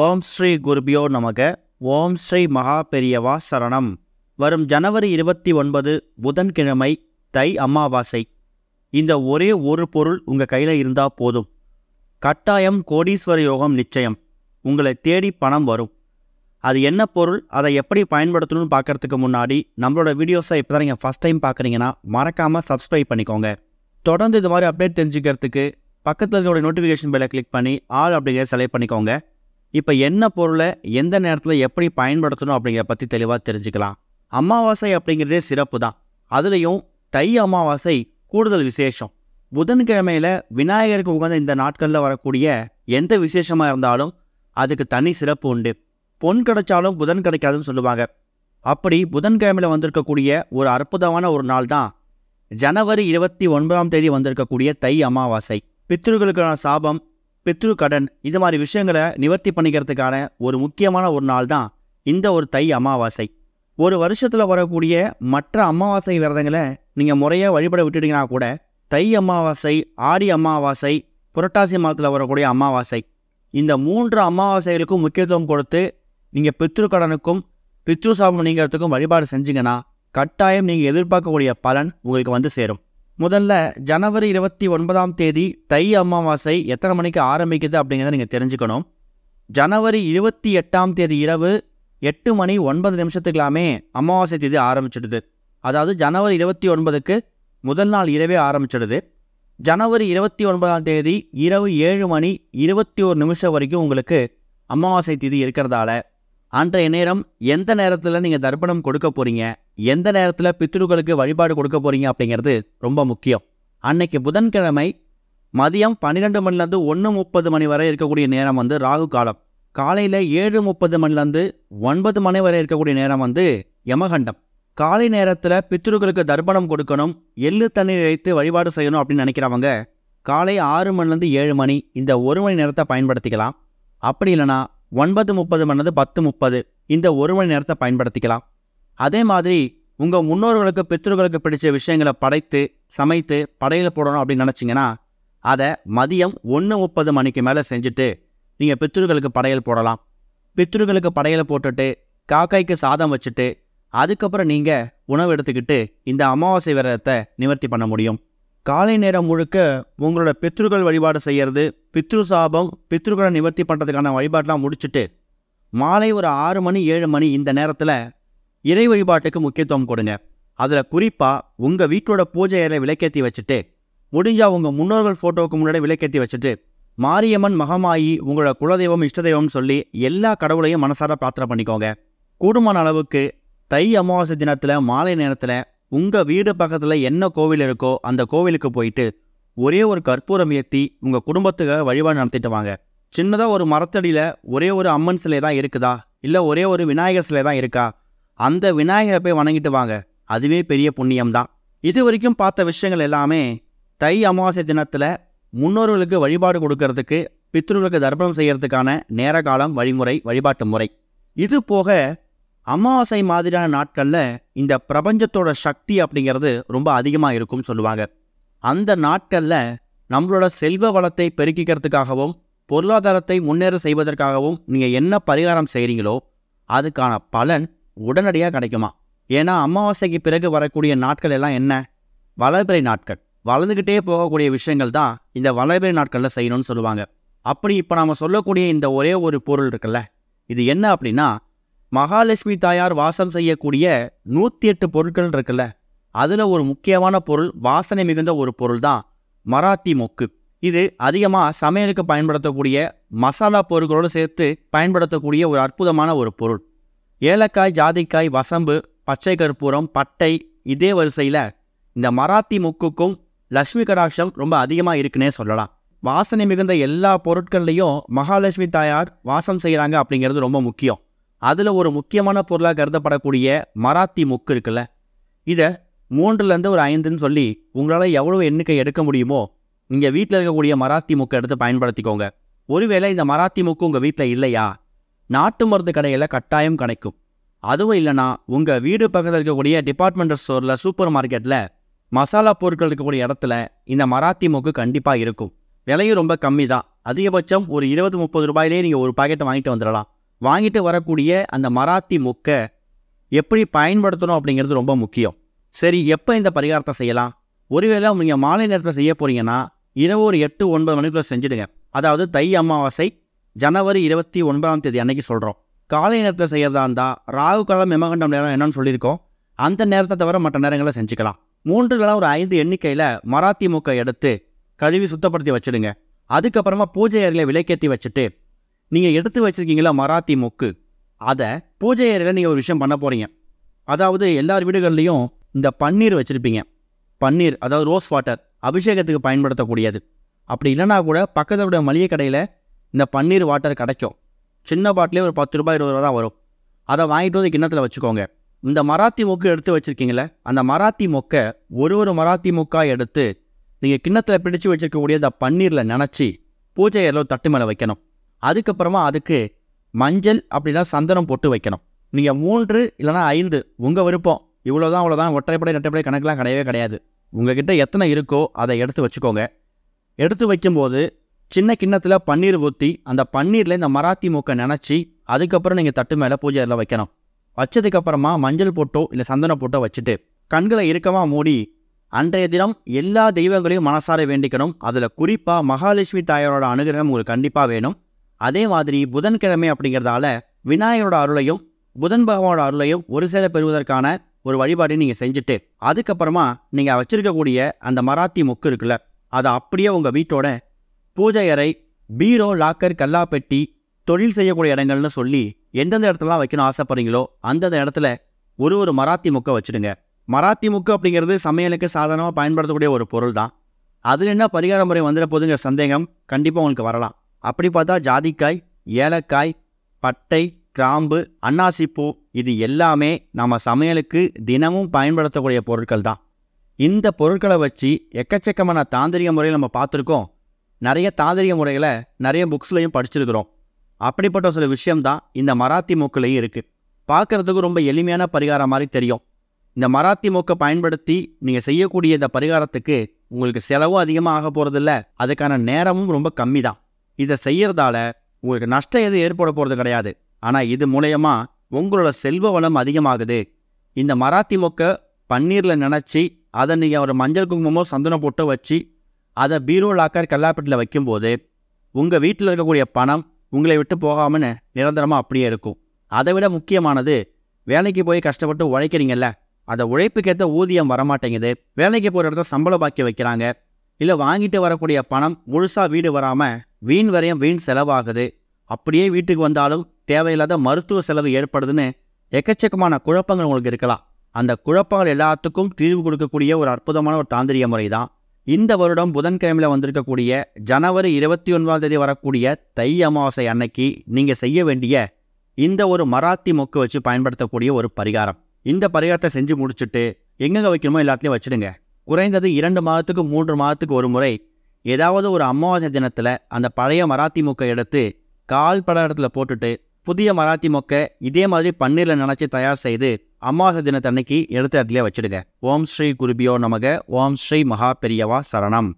ஓம் ஸ்ரீ குருபியோ நமக. ஓம் ஸ்ரீ மகா பெரியவா சரணம். வரும் ஜனவரி 29 புதன்கிழமை தை அமாவாசை. இந்த ஒரே ஒரு பொருள் உங்கள் கையில் இருந்தால் போதும். கட்டாயம் கோடீஸ்வர யோகம் நிச்சயம். உங்களை தேடி பணம் வரும். அது என்ன பொருள், அதை எப்படி பயன்படுத்தணும்னு பார்க்கறதுக்கு முன்னாடி நம்மளோட வீடியோஸை இப்போ தான் நீங்கள் ஃபஸ்ட் டைம் பார்க்குறீங்கன்னா மறக்காமல் சப்ஸ்கிரைப் பண்ணிக்கோங்க. தொடர்ந்து இது மாதிரி அப்டேட் தெரிஞ்சுக்கிறதுக்கு பக்கத்தில் இருக்கிற நோட்டிஃபிகேஷன் பெல்லை கிளிக் பண்ணி ஆல் அப்படிங்கிறத செலக்ட் பண்ணிக்கோங்க. இப்போ என்ன பொருளை எந்த நேரத்தில் எப்படி பயன்படுத்தணும் அப்படிங்கிறத பற்றி தெளிவாக தெரிஞ்சுக்கலாம். அமாவாசை அப்படிங்கிறதே சிறப்பு தான். அதுலேயும் தை அமாவாசை கூடுதல் விசேஷம். புதன்கிழமையில் விநாயகருக்கு உகந்த இந்த நாட்களில் வரக்கூடிய எந்த விசேஷமாக இருந்தாலும் அதுக்கு தனி சிறப்பு உண்டு. பொன் கிடைச்சாலும் புதன் கிடைக்காதுன்னு சொல்லுவாங்க. அப்படி புதன்கிழமையில் வந்திருக்கக்கூடிய ஒரு அற்புதமான ஒரு நாள் தான் ஜனவரி 29 வந்திருக்கக்கூடிய தை அமாவாசை. பித்ருக்களுக்கான சாபம், பித்ரு கடன், இது மாதிரி விஷயங்களை நிவர்த்தி பண்ணிக்கிறதுக்கான ஒரு முக்கியமான ஒரு நாள் தான் இந்த ஒரு தை அமாவாசை. ஒரு வருஷத்தில் வரக்கூடிய மற்ற அமாவாசை விரதங்களை நீங்கள் முறையாக வழிபட விட்டுட்டீங்கன்னா கூட தை அமாவாசை, ஆடி அமாவாசை, புரட்டாசி மாதத்தில் வரக்கூடிய அமாவாசை, இந்த 3 அமாவாசைகளுக்கும் முக்கியத்துவம் கொடுத்து நீங்கள் பித்ரு கடனுக்கும் பித்ரு சாபம் நீங்கிறதுக்கும் வழிபாடு செஞ்சீங்கன்னா கட்டாயம் நீங்கள் எதிர்பார்க்கக்கூடிய பலன் உங்களுக்கு வந்து சேரும். முதல்ல ஜனவரி 29 தை அமாவாசை எத்தனை மணிக்கு ஆரம்பிக்குது அப்படிங்கிறத நீங்கள் தெரிஞ்சுக்கணும். ஜனவரி 28 இரவு 8:09 அமாவாசை தேதி ஆரம்பிச்சிடுது. அதாவது ஜனவரி 29க்கு முதல் நாள் இரவே ஆரம்பிச்சிடுது. ஜனவரி 29 இரவு 7:21 வரைக்கும் உங்களுக்கு அமாவாசை தேதி இருக்கிறதால அன்றைய நேரம் எந்த நேரத்தில் நீங்கள் தர்ப்பணம் கொடுக்க போகிறீங்க, எந்த நேரத்தில் பித்ருக்களுக்கு வழிபாடு கொடுக்க போகிறீங்க அப்படிங்கிறது ரொம்ப முக்கியம். அன்னைக்கு புதன்கிழமை மதியம் 12 மணிலேருந்து 1:30 வரை இருக்கக்கூடிய நேரம் வந்து ராகு காலம். காலையில் 7:30 9 மணி வரை இருக்கக்கூடிய நேரம் வந்து யமகண்டம். காலை நேரத்தில் பித்ருக்களுக்கு தர்ப்பணம் கொடுக்கணும், எள்ளு தண்ணீர் வைத்து வழிபாடு செய்யணும் அப்படின்னு நினைக்கிறவங்க காலை 6 7 மணி இந்த 1 மணி நேரத்தை பயன்படுத்திக்கலாம். அப்படி இல்லைனா 9:30 10:30 இந்த 1 மணி நேரத்தை பயன்படுத்திக்கலாம். அதே மாதிரி உங்கள் முன்னோர்களுக்கு பித்ருக்களுக்கு பிடிச்ச விஷயங்களை படைத்து சமைத்து படையில் போடணும் அப்படின்னு நினச்சிங்கன்னா அதை மதியம் 1:30 மேலே செஞ்சுட்டு நீங்கள் பித்ருக்களுக்கு படையல் போடலாம். பித்ருக்களுக்கு படையலை போட்டுட்டு காக்காய்க்கு சாதம் வச்சுட்டு அதுக்கப்புறம் நீங்கள் உணவு எடுத்துக்கிட்டு இந்த அமாவாசை விரதத்தை நிவர்த்தி பண்ண முடியும். காலை நேரம் முழுக்க உங்களோட பித்ருக்கள் வழிபாடு செய்கிறது, பித்ரு சாபம் பித்ருக்களை நிவர்த்தி பண்ணுறதுக்கான வழிபாட்டெலாம் முடிச்சுட்டு மாலை ஒரு 6 7 மணி இந்த நேரத்தில் இறை வழிபாட்டுக்கு முக்கியத்துவம் கொடுங்க. அதில் குறிப்பாக உங்கள் வீட்டோட பூஜை அறையை விளக்கேற்றி வச்சுட்டு, முடிஞ்சால் உங்கள் முன்னோர்கள் ஃபோட்டோவுக்கு முன்னாடி விளக்கேற்றி வச்சுட்டு மாரியம்மன், மகமாயி, உங்களோட குலதெய்வம், இஷ்ட தெய்வம்னு சொல்லி எல்லா கடவுளையும் மனசார பிரார்த்தனை பண்ணிக்கோங்க. கூடுமான அளவுக்கு தை அமாவாசை தினத்தில் மாலை நேரத்தில் உங்கள் வீடு பக்கத்தில் என்ன கோவில் இருக்கோ அந்த கோவிலுக்கு போயிட்டு ஒரே ஒரு கற்பூரம் ஏற்றி உங்கள் குடும்பத்துக்கு வழிபாடு நடத்திட்டு வாங்க. சின்னதாக ஒரு மரத்தடியில் ஒரே ஒரு அம்மன் சிலை தான் இருக்குதா, இல்லை ஒரே ஒரு விநாயகர் சிலை தான் இருக்கா, அந்த விநாயகரை போய் வணங்கிட்டு வாங்க. அதுவே பெரிய புண்ணியம்தான். இது வரைக்கும் பார்த்த விஷயங்கள் எல்லாமே தை அமாவாசை தினத்தில் முன்னோர்களுக்கு வழிபாடு கொடுக்கறதுக்கு, பித்ருக்களுக்கு தர்ப்பணம் செய்கிறதுக்கான நேர காலம், வழிமுறை, வழிபாட்டு முறை. இது போக அமாவாசை மாதிரியான நாட்களில் இந்த பிரபஞ்சத்தோட சக்தி அப்படிங்கிறது ரொம்ப அதிகமாக இருக்கும்னு சொல்லுவாங்க. அந்த நாட்களில் நம்மளோட செல்வ வளத்தை பெருக்கிக்கிறதுக்காகவும் பொருளாதாரத்தை முன்னேற செய்வதற்காகவும் நீங்கள் என்ன பரிகாரம் செய்கிறீங்களோ அதுக்கான பலன் உடனடியாக கிடைக்குமா. ஏன்னா அமாவாசைக்கு பிறகு வரக்கூடிய நாட்கள் எல்லாம் என்ன, வளர்பிறை நாட்கள். வளர்ந்துக்கிட்டே போகக்கூடிய விஷயங்கள் தான் இந்த வளர்பிறை நாட்களில் செய்யணும்னு சொல்லுவாங்க. அப்படி இப்போ நாம் சொல்லக்கூடிய இந்த ஒரே ஒரு பொருள் இருக்குல்ல, இது என்ன அப்படின்னா மகாலட்சுமி தாயார் வாசம் செய்யக்கூடிய 108 பொருட்கள் இருக்குல்ல, அதில் ஒரு முக்கியமான பொருள், வாசனை மிகுந்த ஒரு பொருள் தான் மராத்தி மொக்கு. இது அதிகமாக சமையலுக்கு பயன்படுத்தக்கூடிய மசாலா பொருட்களோடு சேர்த்து பயன்படுத்தக்கூடிய ஒரு அற்புதமான ஒரு பொருள். ஏலக்காய், ஜாதிக்காய், வசம்பு, பச்சை கற்பூரம், பட்டை, இதே வரிசையில் இந்த மராத்தி மொக்குக்கும் லக்ஷ்மி கடாட்சம் ரொம்ப அதிகமாக இருக்குன்னே சொல்லலாம். வாசனை மிகுந்த எல்லா பொருட்கள்லையும் மகாலட்சுமி தாயார் வாசம் செய்கிறாங்க அப்படிங்கிறது ரொம்ப முக்கியம். அதில் ஒரு முக்கியமான பொருளாக கருதப்படக்கூடிய மராத்தி மொக்கு இருக்குல்ல, இதை 3லேருந்து ஒரு 5ன்னு சொல்லி உங்களால் எவ்வளோ எண்ணிக்கை எடுக்க முடியுமோ இங்கே வீட்டில் இருக்கக்கூடிய மராத்தி மொக்கை எடுத்து பயன்படுத்திக்கோங்க. ஒருவேளை இந்த மராத்தி மொக்கு உங்கள் வீட்டில் இல்லையா, நாட்டு மருந்து கடையில் கட்டாயம் கிடைக்கும். அதுவும் இல்லைனா உங்கள் வீடு பக்கத்தில் இருக்கக்கூடிய டிபார்ட்மெண்டல் ஸ்டோரில், சூப்பர் மார்க்கெட்டில் மசாலா பொருட்கள் இருக்கக்கூடிய இடத்துல இந்த மராத்தி மொக்கு கண்டிப்பாக இருக்கும். விலையும் ரொம்ப கம்மி தான். அதிகபட்சம் ஒரு 20-30 ரூபாயிலே நீங்கள் ஒரு பாக்கெட்டை வாங்கிட்டு வந்துடலாம். வாங்கிட்டு வரக்கூடிய அந்த மராத்தி மொக்கை எப்படி பயன்படுத்தணும் அப்படிங்கிறது ரொம்ப முக்கியம். சரி, எப்போ இந்த பரிகாரத்தை செய்யலாம்? ஒருவேளை நீங்கள் மாலை நேரத்தில் செய்ய போகிறீங்கன்னா இரவு ஒரு 8-9 மணிக்குள்ளே செஞ்சுடுங்க. அதாவது தை அமாவாசை ஜனவரி 29ஆம் தேதி அன்னைக்கு சொல்கிறோம். காலை நேரத்தில் செய்கிறதா இருந்தால் ராகு காலம் யமகண்டம் நேரம் என்னன்னு சொல்லியிருக்கோம். அந்த நேரத்தை தவிர மற்ற நேரங்களில் செஞ்சுக்கலாம். 3 ஒரு 5 எண்ணிக்கையில் மராத்தி மொக்கை எடுத்து கழுவி சுத்தப்படுத்தி வச்சுடுங்க. அதுக்கப்புறமா பூஜை அறையில் விளக்கேற்றி வச்சுட்டு நீங்கள் எடுத்து வச்சுருக்கீங்களா மராத்தி மொக்கு, அதை பூஜை அறையில் நீங்கள் ஒரு விஷயம் பண்ண போகிறீங்க. அதாவது எல்லார் வீடுகள்லேயும் இந்த பன்னீர் வச்சுருப்பீங்க. பன்னீர் அதாவது ரோஸ் வாட்டர் அபிஷேகத்துக்கு பயன்படுத்தக்கூடியது. அப்படி இல்லைனா கூட பக்கத்தோட மளிகை கடையில் இந்த பன்னீர் வாட்டர் கிடைக்கும். சின்ன பாட்டிலே ஒரு 10 ரூபாய் 20 ரூபா தான் வரும். அதை வாங்கிட்டு வந்து கிண்ணத்தில் வச்சுக்கோங்க. இந்த மராத்தி மொக்கு எடுத்து வச்சுருக்கீங்களே, அந்த மராத்தி மொக்கை ஒரு மராத்தி மொக்காய் எடுத்து நீங்கள் கிண்ணத்தில் பிடிச்சு வச்சுருக்கக்கூடிய அந்த பன்னீரில் நினச்சி பூஜை அறையில் தட்டு மேலே வைக்கணும். அதுக்கப்புறமா அதுக்கு மஞ்சள் அப்படின்னா சந்தனம் போட்டு வைக்கணும். நீங்கள் 3 இல்லைனா 5 உங்கள் விருப்பம், இவ்வளோதான் ஒற்றைப்படை ரெட்டைப்படை கணக்கெலாம் கிடையவே கிடையாது. உங்ககிட்ட எத்தனை இருக்கோ அதை எடுத்து வச்சுக்கோங்க. எடுத்து வைக்கும்போது சின்ன கிண்ணத்தில் பன்னீர் ஊற்றி அந்த பன்னீரில் இந்த மராத்தி மொக்கை நினச்சி அதுக்கப்புறம் நீங்கள் தட்டு மேலே பூஜை அறையில் வைக்கணும். வச்சதுக்கப்புறமா மஞ்சள் போட்டோ இல்லை சந்தனம் போட்டோ வச்சுட்டு கண்களை இறுக்கமாக மூடி அன்றைய தினம் எல்லா தெய்வங்களையும் மனசார வேண்டிக்கணும். அதில் குறிப்பாக மகாலட்சுமி தாயாரோட அனுகிரகம் உங்களுக்கு கண்டிப்பாக வேணும். அதே மாதிரி புதன்கிழமை அப்படிங்கிறதால விநாயகரோட அருளையும் புதன் பகவானோட அருளையும் ஒரு சேர பெறுவதற்கான ஒரு வழிபாட்டையும் நீங்கள் செஞ்சுட்டு அதுக்கப்புறமா நீங்கள் வச்சுருக்கக்கூடிய அந்த மராத்தி மொக்கு இருக்குல்ல, அதை அப்படியே உங்கள் வீட்டோட பூஜை அறை, பீரோ, லாக்கர், கல்லாப்பெட்டி, தொழில் செய்யக்கூடிய இடங்கள்னு சொல்லி எந்தெந்த இடத்துலலாம் வைக்கணும் ஆசைப்படுறீங்களோ அந்தந்த இடத்துல ஒரு மராத்தி மொக்கை வச்சுடுங்க. மராத்தி மொக்கு அப்படிங்கிறது சமையலுக்கு சாதாரணமாக பயன்படுத்தக்கூடிய ஒரு பொருள் தான். அதில் என்ன பரிகார முறை வந்துட போதுங்கிற சந்தேகம் கண்டிப்பாக உங்களுக்கு வரலாம். அப்படி பார்த்தா ஜாதிக்காய், ஏலக்காய், பட்டை, கிராம்பு, அன்னாசிப்பூ இது எல்லாமே நம்ம சமையலுக்கு தினமும் பயன்படுத்தக்கூடிய பொருட்கள் தான். இந்த பொருட்களை வச்சு எக்கச்சக்கமான தாந்திரிக முறையில் நம்ம பார்த்துருக்கோம். நிறைய தாந்திரிக முறைகளை நிறைய புக்ஸ்லையும் படிச்சிருக்கிறோம். அப்படிப்பட்ட சில விஷயம்தான் இந்த மராத்தி மொக்குலையும் இருக்குது. பார்க்குறதுக்கு ரொம்ப எளிமையான பரிகாரம் மாதிரி தெரியும். இந்த மராத்தி மொக்கை பயன்படுத்தி நீங்கள் செய்யக்கூடிய இந்த பரிகாரத்துக்கு உங்களுக்கு செலவும் அதிகமாக ஆக போகிறதில்ல, அதுக்கான நேரமும் ரொம்ப கம்மி தான். இதை செய்கிறதால உங்களுக்கு நஷ்டம் எதுவும் ஏற்பட போகிறது கிடையாது. ஆனால் இது மூலயமா உங்களோட செல்வ வளம் அதிகமாகுது. இந்த மராத்தி மொக்கை பன்னீரில் நினச்சி அதை நீங்கள் ஒரு மஞ்சள் குங்குமமோ சந்தனம் போட்டு வச்சு அதை பீரோ, லாக்கர், கல்லாப்பெட்டியில் வைக்கும்போது உங்கள் வீட்டில் இருக்கக்கூடிய பணம் உங்களை விட்டு போகாமல் நிரந்தரமாக அப்படியே இருக்கும். அதை விட முக்கியமானது, வேலைக்கு போய் கஷ்டப்பட்டு உழைக்கிறீங்கல்ல, அந்த உழைப்புக்கேற்ற ஊதியம் வரமாட்டேங்குது. வேலைக்கு போகிற இடத்துல சம்பள பாக்கி வைக்கிறாங்க, இல்லை வாங்கிட்டு வரக்கூடிய பணம் முழுசாக வீடு வராமல் வீண் வரையும் வீண் செலவாகுது. அப்படியே வீட்டுக்கு வந்தாலும் தேவையில்லாத மருத்துவ செலவு ஏற்படுதுன்னு எக்கச்சக்கமான குழப்பங்கள் உங்களுக்கு இருக்கலாம். அந்த குழப்பங்கள் எல்லாத்துக்கும் தீர்வு கொடுக்கக்கூடிய ஒரு அற்புதமான ஒரு தாந்திரிக முறை தான் இந்த வருடம் புதன்கிழமையில் வந்திருக்கக்கூடிய ஜனவரி 29ஆம் தேதி வரக்கூடிய தை அமாவாசை அன்னைக்கு நீங்கள் செய்ய வேண்டிய இந்த ஒரு மராத்தி மொக்கு வச்சு பயன்படுத்தக்கூடிய ஒரு பரிகாரம். இந்த பரிகாரத்தை செஞ்சு முடிச்சுட்டு எங்கெங்கே வைக்கணுமோ எல்லாத்துலேயும் வச்சுடுங்க. குறைந்தது 2 மாதத்துக்கு 3 மாதத்துக்கு ஒரு முறை ஏதாவது ஒரு அமாவாசை தினத்தில் அந்த பழைய மராத்தி மொக்கை எடுத்து கால் பட இடத்துல போட்டுட்டு புதிய மராத்தி மொக்கை இதே மாதிரி பன்னீரில் நினச்சி தயார் செய்து அமாவாசை தினத்தன்னைக்கு எடுத்த இடத்துலேயே வச்சுடுங்க. ஓம் ஸ்ரீ குருபியோ நமக. ஓம் ஸ்ரீ மகா பெரியவா சரணம்.